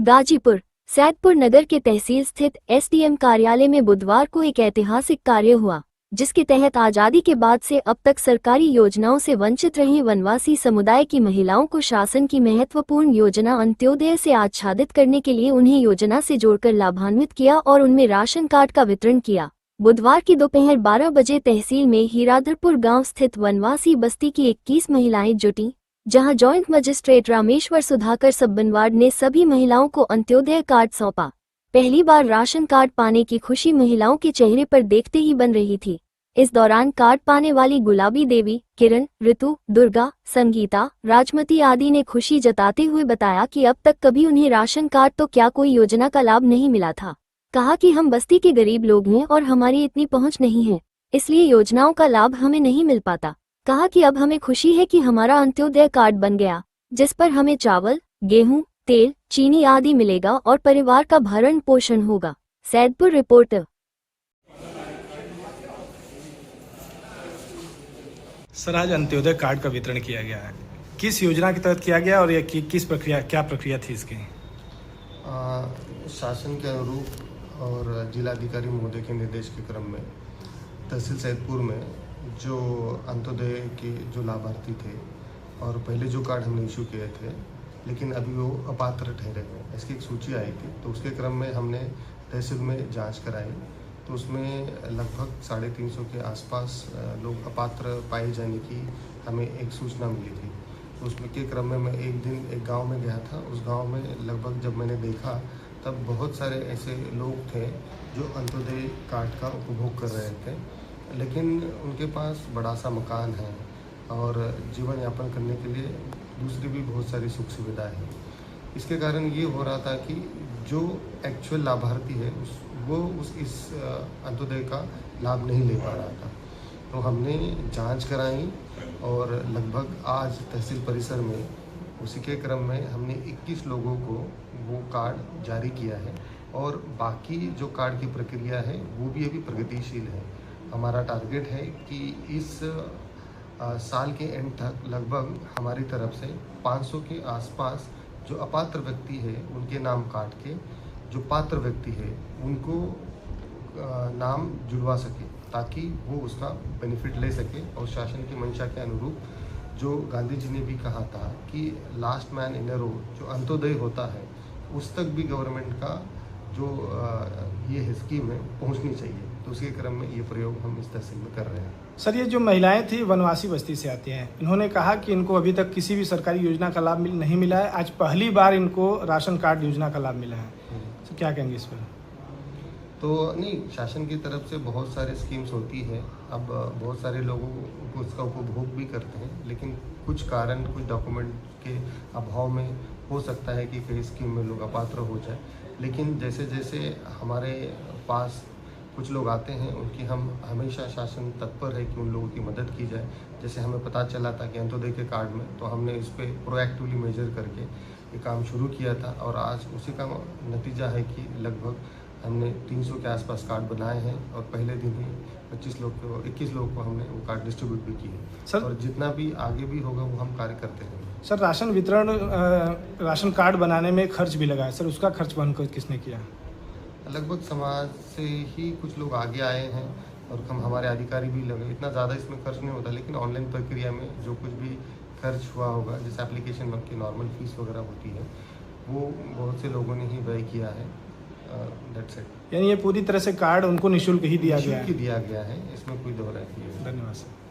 गाजीपुर सैदपुर नगर के तहसील स्थित एसडीएम कार्यालय में बुधवार को एक ऐतिहासिक कार्य हुआ, जिसके तहत आजादी के बाद से अब तक सरकारी योजनाओं से वंचित रहे वनवासी समुदाय की महिलाओं को शासन की महत्वपूर्ण योजना अंत्योदय से आच्छादित करने के लिए उन्हें योजना से जोड़कर लाभान्वित किया और उनमें राशन कार्ड का वितरण किया। बुधवार की दोपहर 12 बजे तहसील में हीराधरपुर गांव स्थित वनवासी बस्ती की 21 महिलाएं जुटीं, जहां जॉइंट मजिस्ट्रेट रामेश्वर सुधाकर सब्बनवाड ने सभी महिलाओं को अंत्योदय कार्ड सौंपा। पहली बार राशन कार्ड पाने की खुशी महिलाओं के चेहरे पर देखते ही बन रही थी। इस दौरान कार्ड पाने वाली गुलाबी देवी, किरण, ऋतु, दुर्गा, संगीता, राजमती आदि ने खुशी जताते हुए बताया कि अब तक कभी उन्हें राशन कार्ड तो क्या कोई योजना का लाभ नहीं मिला था। कहा कि हम बस्ती के गरीब लोग हैं और हमारी इतनी पहुंच नहीं है, इसलिए योजनाओं का लाभ हमें नहीं मिल पाता। कहा कि अब हमें खुशी है कि हमारा अंत्योदय कार्ड बन गया, जिस पर हमें चावल, गेहूं, तेल, चीनी आदि मिलेगा और परिवार का भरण पोषण होगा। सैदपुर रिपोर्टर। सर, आज अंत्योदय कार्ड का वितरण किया गया है, किस योजना के तहत किया गया और यह किस प्रक्रिया, क्या प्रक्रिया थी इसकी? शासन के अनुरूप और जिलाधिकारी महोदय के निर्देश के क्रम में तहसील सैदपुर में जो अंत्योदय के जो लाभार्थी थे और पहले जो कार्ड हमने इशू किए थे लेकिन अभी वो अपात्र ठहरे हैं, इसकी एक सूची आई थी। तो उसके क्रम में हमने तहसील में जांच कराई, तो उसमें लगभग 350 के आसपास लोग अपात्र पाए जाने की हमें एक सूचना मिली थी। तो उसमें के क्रम में मैं एक दिन एक गांव में गया था। उस गांव में लगभग जब मैंने देखा तब बहुत सारे ऐसे लोग थे जो अंत्योदय कार्ड का उपभोग कर रहे थे, लेकिन उनके पास बड़ा सा मकान है और जीवन यापन करने के लिए दूसरी भी बहुत सारी सुख सुविधाएं हैं। इसके कारण ये हो रहा था कि जो एक्चुअल लाभार्थी है वो इस अंत्योदय का लाभ नहीं ले पा रहा था। तो हमने जांच कराई और लगभग आज तहसील परिसर में उसी के क्रम में हमने 21 लोगों को वो कार्ड जारी किया है और बाकी जो कार्ड की प्रक्रिया है वो भी अभी प्रगतिशील है। हमारा टारगेट है कि इस साल के एंड तक लगभग हमारी तरफ से 500 के आसपास जो अपात्र व्यक्ति है उनके नाम काट के जो पात्र व्यक्ति है उनको नाम जुड़वा सके, ताकि वो उसका बेनिफिट ले सके। और शासन की मंशा के अनुरूप जो गांधी जी ने भी कहा था कि last man in a road जो अंत्योदय होता है उस तक भी गवर्नमेंट का जो ये स्कीम है पहुंचनी चाहिए। तो उसके क्रम में ये प्रयोग हम इस तहसील में कर रहे हैं। सर, ये जो महिलाएं थी वनवासी बस्ती से आती हैं, इन्होंने कहा कि इनको अभी तक किसी भी सरकारी योजना का लाभ नहीं मिला है। आज पहली बार इनको राशन कार्ड योजना का लाभ मिला है, तो क्या कहेंगे इस पर? तो नहीं, शासन की तरफ से बहुत सारे स्कीम्स होती है। अब बहुत सारे लोगों को उसका उपभोग भी करते हैं, लेकिन कुछ कारण कुछ डॉक्यूमेंट के अभाव में हो सकता है कि कई स्कीम में लोग अपात्र हो जाए। लेकिन जैसे जैसे हमारे पास कुछ लोग आते हैं उनकी हम हमेशा शासन तत्पर है कि उन लोगों की मदद की जाए। जैसे हमें पता चला था कि अंत्योदय के कार्ड में, तो हमने इस पर प्रोएक्टिवली मेजर करके ये काम शुरू किया था और आज उसी का नतीजा है कि लगभग हमने 300 के आसपास कार्ड बनाए हैं और पहले दिन ही 21 लोग को हमने वो कार्ड डिस्ट्रीब्यूट भी किए सर। और जितना भी आगे भी होगा वो हम कार्य करते रहेंगे। सर, राशन कार्ड बनाने में खर्च भी लगा है सर, उसका खर्च वहन किसने किया? लगभग समाज से ही कुछ लोग आगे आए हैं और हमारे अधिकारी भी लगे। इतना ज़्यादा इसमें खर्च नहीं होता, लेकिन ऑनलाइन प्रक्रिया में जो कुछ भी खर्च हुआ होगा, जैसे एप्लीकेशन की नॉर्मल फीस वगैरह होती है, वो बहुत से लोगों ने ही व्यय किया है। That's it. यानी ये पूरी तरह से कार्ड उनको निःशुल्क ही दिया गया है? दिया गया है, इसमें कोई दो राय नहीं है। धन्यवाद सर।